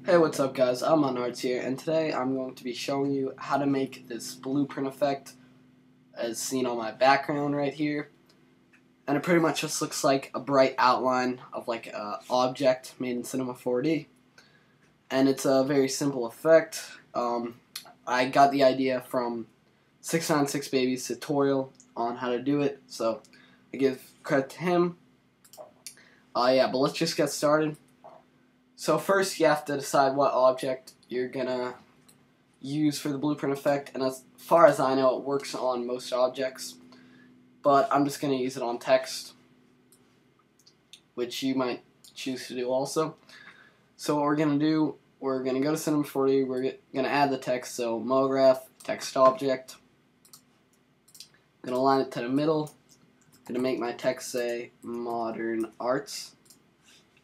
Hey, what's up guys, IModernArts here, and today I'm going to be showing you how to make this blueprint effect as seen on my background right here. And it pretty much just looks like a bright outline of like an object made in Cinema 4D. And it's a very simple effect. I got the idea from 696 Baby's tutorial on how to do it, so I give credit to him. Yeah, but let's just get started. So first you have to decide what object you're gonna use for the blueprint effect, and as far as I know it works on most objects, but I'm just gonna use it on text, which you might choose to do also. So what we're gonna do, we're gonna go to Cinema 4D, we're gonna add the text, so MoGraph, text object, I'm gonna align it to the middle, I'm gonna make my text say Modern Arts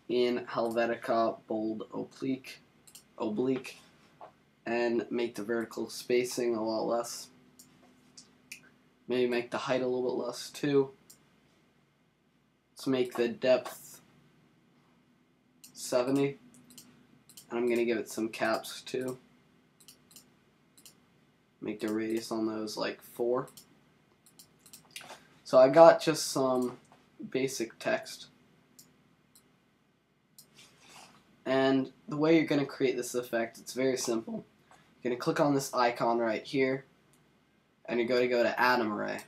in Helvetica bold oblique, and make the vertical spacing a lot less. Maybe make the height a little bit less too. Let's make the depth 70, and I'm gonna give it some caps too. Make the radius on those like 4. So I got just some basic text. And the way you're going to create this effect, it's very simple. You're going to click on this icon right here, and you're going to go to Atom Array.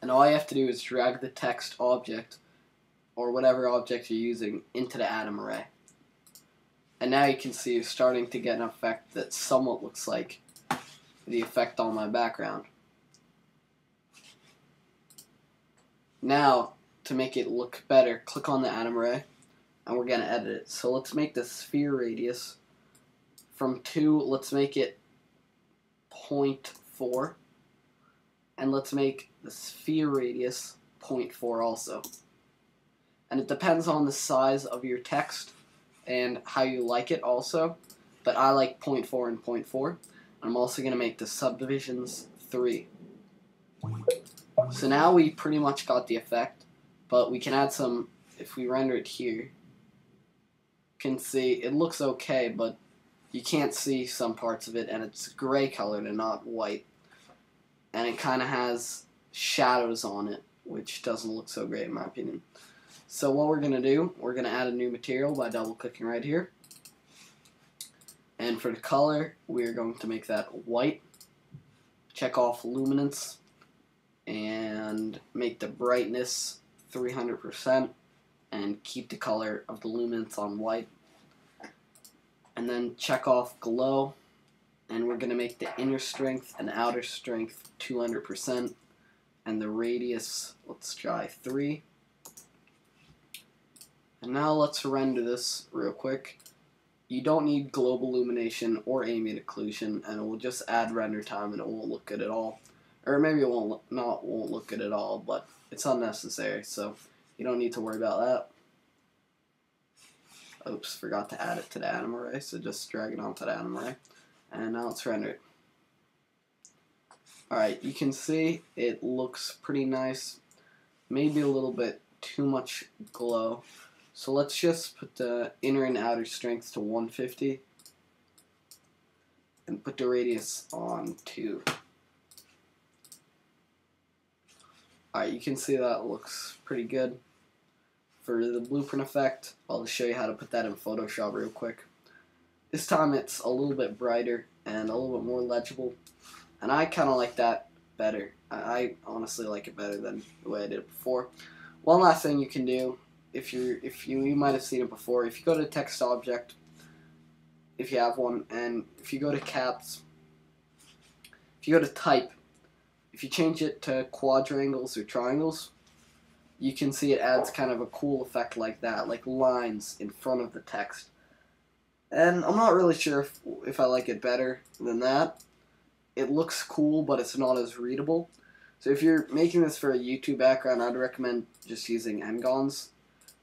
And all you have to do is drag the text object, or whatever object you're using, into the Atom Array. And now you can see you're starting to get an effect that somewhat looks like the effect on my background. Now, to make it look better, click on the Atom Array, and we're going to edit it. So let's make the sphere radius from 2, let's make it 0.4, and let's make the sphere radius 0.4 also. And it depends on the size of your text and how you like it also, but I like 0.4 and 0.4. I'm also going to make the subdivisions 3. So now we pretty much got the effect, but we can add some, if we render it here, can see it looks okay, but you can't see some parts of it, and it's gray colored and not white, and it kind of has shadows on it, which doesn't look so great in my opinion. So what we're gonna do, we're gonna add a new material by double clicking right here, and for the color we're going to make that white. Check off luminance and make the brightness 300%. And keep the color of the luminance on white. And then check off glow, and we're going to make the inner strength and outer strength 200%, and the radius, let's try 3. And now let's render this real quick. You don't need global illumination or ambient occlusion, and it will just add render time and it won't look good at all. Or maybe it won't look good at all, but it's unnecessary, so you don't need to worry about that. Oops, forgot to add it to the Atom Array, so just drag it onto the Atom Array. And now let's render it. Alright, you can see it looks pretty nice. Maybe a little bit too much glow. So let's just put the inner and outer strength to 150. And put the radius on 2. Alright, you can see that looks pretty good. For the blueprint effect, I'll just show you how to put that in Photoshop real quick. This time it's a little bit brighter and a little bit more legible, and I kind of like that better. I honestly like it better than the way I did it before. One last thing you can do, you might have seen it before, if you go to text object, if you have one, and if you go to caps, if you go to type, if you change it to quadrangles or triangles, you can see it adds kind of a cool effect like that, like lines in front of the text. And I'm not really sure if I like it better than that. It looks cool, but it's not as readable. So if you're making this for a YouTube background, I'd recommend just using n-gons.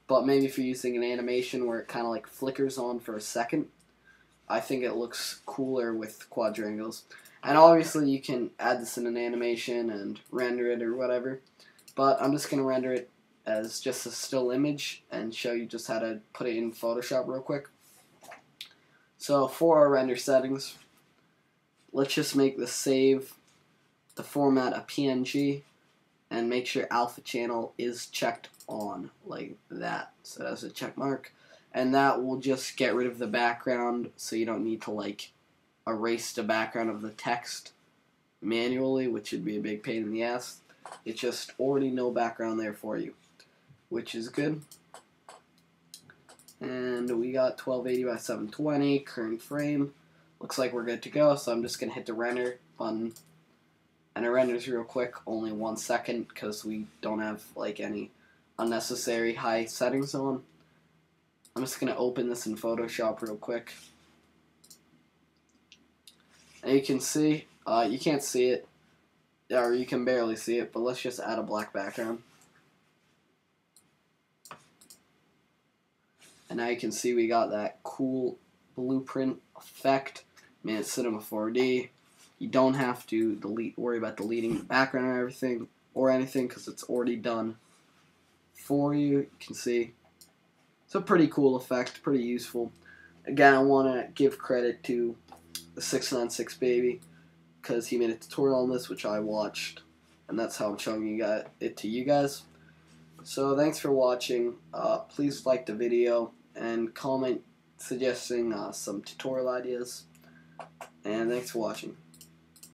But maybe if you're using an animation where it kind of like flickers on for a second, I think it looks cooler with quadrangles. And obviously you can add this in an animation and render it or whatever. But I'm just going to render it as just a still image and show you just how to put it in Photoshop real quick. So for our render settings, let's just make the save the format a PNG and make sure alpha channel is checked on like that. So that's a check mark. And that will just get rid of the background, so you don't need to like erase the background of the text manually, which would be a big pain in the ass. It's just already no background there for you, which is good. And we got 1280 by 720 current frame. Looks like we're good to go, so I'm just gonna hit the render button, and it renders real quick, only 1 second, because we don't have like any unnecessary high settings on. I'm just gonna open this in Photoshop real quick, and you can see, you can't see it, or you can barely see it, but let's just add a black background. And now you can see we got that cool blueprint effect. Man, it's Cinema 4D. You don't have to worry about deleting the background or everything or anything, because it's already done for you. You can see it's a pretty cool effect, pretty useful. Again, I want to give credit to the 696 baby, because he made a tutorial on this, which I watched, and that's how I'm showing it to you guys. So thanks for watching. Please like the video and comment suggesting some tutorial ideas. And thanks for watching.